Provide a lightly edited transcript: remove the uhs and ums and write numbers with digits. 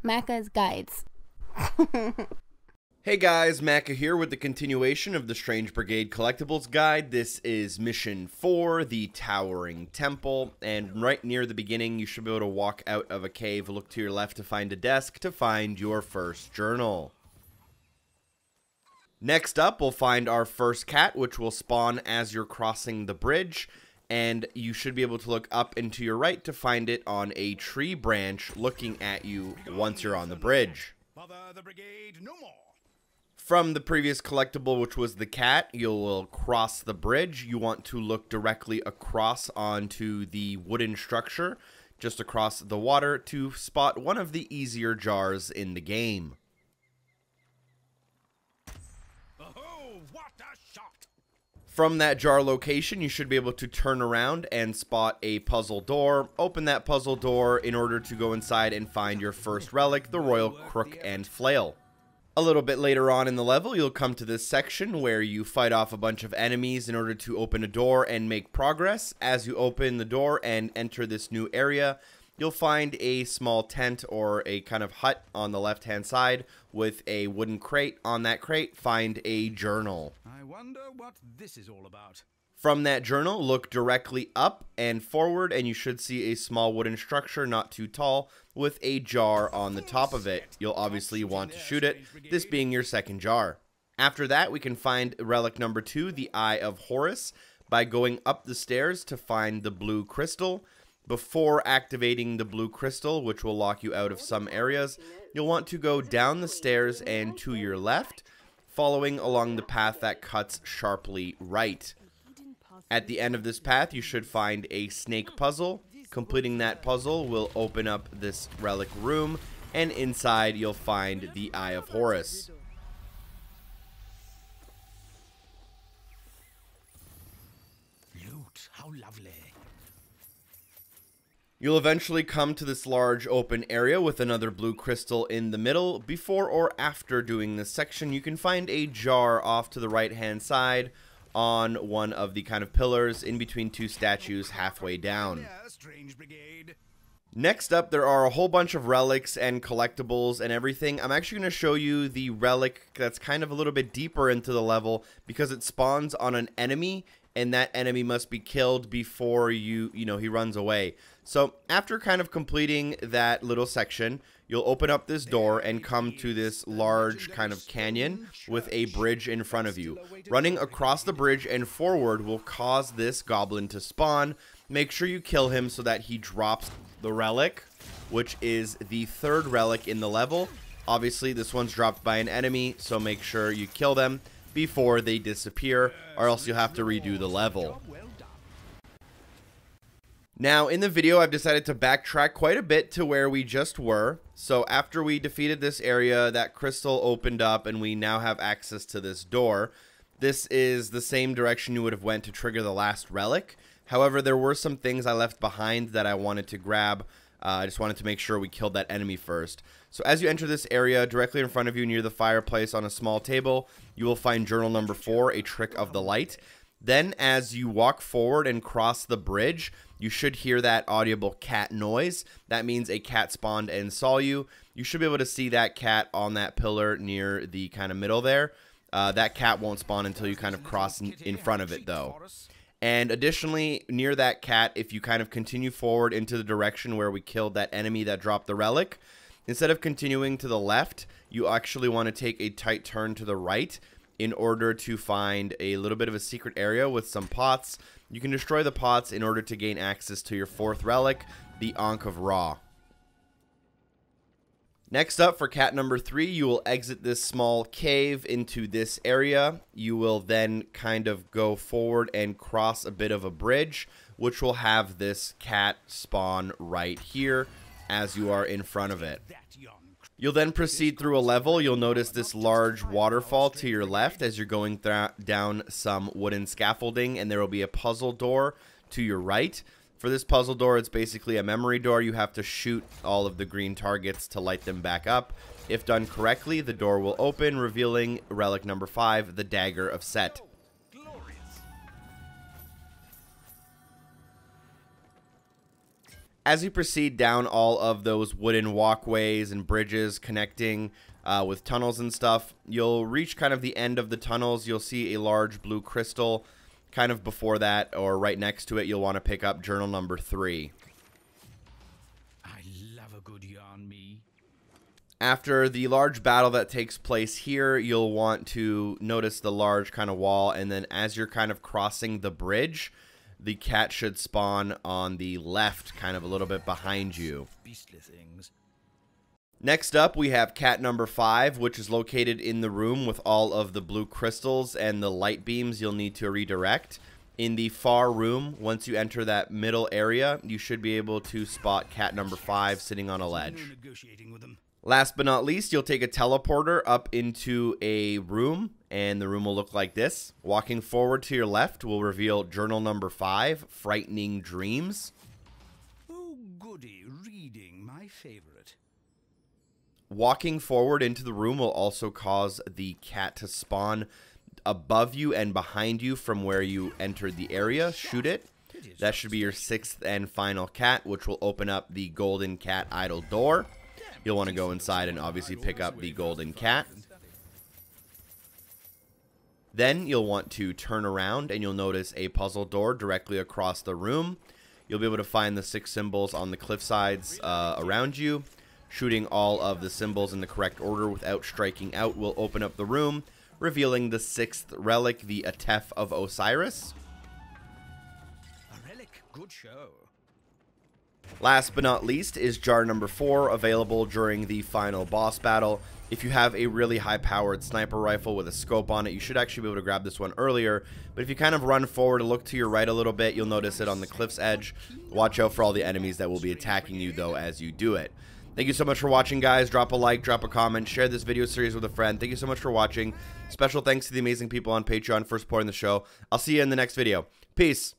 Macca's Guides. Hey guys, Macca here with the continuation of the Strange Brigade Collectibles Guide. This is Mission 4, the Towering Temple, and right near the beginning you should be able to walk out of a cave, look to your left to find a desk to find your first journal. Next up, we'll find our first cat, which will spawn as you're crossing the bridge, and you should be able to look up and to your right to find it on a tree branch looking at you once you're on the bridge. Bother the brigade no more. From the previous collectible, which was the cat, you will cross the bridge. You want to look directly across onto the wooden structure, just across the water, to spot one of the easier jars in the game. Oh, what a shot! From that jar location, you should be able to turn around and spot a puzzle door. Open that puzzle door in order to go inside and find your first relic, the Royal Crook and Flail. A little bit later on in the level, you'll come to this section where you fight off a bunch of enemies in order to open a door and make progress. As you open the door and enter this new area, you'll find a small tent or a kind of hut on the left-hand side with a wooden crate. On that crate, find a journal. I wonder what this is all about. From that journal, look directly up and forward, and you should see a small wooden structure, not too tall, with a jar on the top of it. You'll obviously want to shoot it, this being your second jar. After that, we can find relic number 2, the Eye of Horus, by going up the stairs to find the blue crystal. Before activating the blue crystal, which will lock you out of some areas, you'll want to go down the stairs and to your left, following along the path that cuts sharply right. At the end of this path, you should find a snake puzzle. Completing that puzzle will open up this relic room, and inside you'll find the Eye of Horus. Loot, how lovely. You'll eventually come to this large open area with another blue crystal in the middle. Before or after doing this section, you can find a jar off to the right-hand side on one of the kind of pillars in between two statues halfway down. Strange Brigade. Next up, there are a whole bunch of relics and collectibles and everything. I'm actually going to show you the relic that's kind of a little bit deeper into the level because it spawns on an enemy, and that enemy must be killed before he runs away. So after kind of completing that little section, you'll open up this door and come to this large kind of canyon with a bridge in front of you. Running across the bridge and forward will cause this goblin to spawn. Make sure you kill him so that he drops the relic, which is the third relic in the level. Obviously, this one's dropped by an enemy, so make sure you kill them before they disappear, or else you'll have to redo the level. Now, in the video, I've decided to backtrack quite a bit to where we just were. So after we defeated this area, that crystal opened up and we now have access to this door. This is the same direction you would have went to trigger the last relic. However, there were some things I left behind that I wanted to grab. I just wanted to make sure we killed that enemy first. So as you enter this area, directly in front of you near the fireplace on a small table, you will find journal number 4, a trick of the light. Then as you walk forward and cross the bridge, you should hear that audible cat noise. That means a cat spawned and saw you. You should be able to see that cat on that pillar near the kind of middle there. That cat won't spawn until you kind of cross in front of it though. And additionally, near that cat, if you kind of continue forward into the direction where we killed that enemy that dropped the relic, instead of continuing to the left, you actually want to take a tight turn to the right in order to find a little bit of a secret area with some pots. You can destroy the pots in order to gain access to your fourth relic, the Ankh of Ra. Next up, for cat number 3, you will exit this small cave into this area. You will then kind of go forward and cross a bit of a bridge, which will have this cat spawn right here as you are in front of it. You'll then proceed through a level. You'll notice this large waterfall to your left as you're going down some wooden scaffolding, and there will be a puzzle door to your right. For this puzzle door, it's basically a memory door. You have to shoot all of the green targets to light them back up. If done correctly, the door will open, revealing relic number 5, the Dagger of Set. As you proceed down all of those wooden walkways and bridges connecting with tunnels and stuff, you'll reach kind of the end of the tunnels. You'll see a large blue crystal. Kind of before that, or right next to it, you'll want to pick up journal number 3. I love a good yarn, me. After the large battle that takes place here, you'll want to notice the large kind of wall, and then as you're kind of crossing the bridge, the cat should spawn on the left, kind of a little bit behind you. Beastly things. Next up, we have cat number 5, which is located in the room with all of the blue crystals and the light beams you'll need to redirect. In the far room, once you enter that middle area, you should be able to spot cat number 5 sitting on a ledge. No negotiating with them. Last but not least, you'll take a teleporter up into a room, and the room will look like this. Walking forward to your left will reveal journal number 5, Frightening Dreams. Oh, goody, reading, my favorite. Walking forward into the room will also cause the cat to spawn above you and behind you from where you entered the area. Shoot it. That should be your 6th and final cat, which will open up the golden cat idol door. You'll want to go inside and obviously pick up the golden cat. Then you'll want to turn around and you'll notice a puzzle door directly across the room. You'll be able to find the 6 symbols on the cliff sides around you. Shooting all of the symbols in the correct order without striking out will open up the room, revealing the 6th relic, the Atef of Osiris. A relic, good show. Last but not least is jar number 4, available during the final boss battle. If you have a really high-powered sniper rifle with a scope on it, you should actually be able to grab this one earlier. But if you kind of run forward and look to your right a little bit, you'll notice it on the cliff's edge. Watch out for all the enemies that will be attacking you, though, as you do it. Thank you so much for watching, guys. Drop a like, drop a comment, share this video series with a friend. Thank you so much for watching. Special thanks to the amazing people on Patreon for supporting the show. I'll see you in the next video. Peace.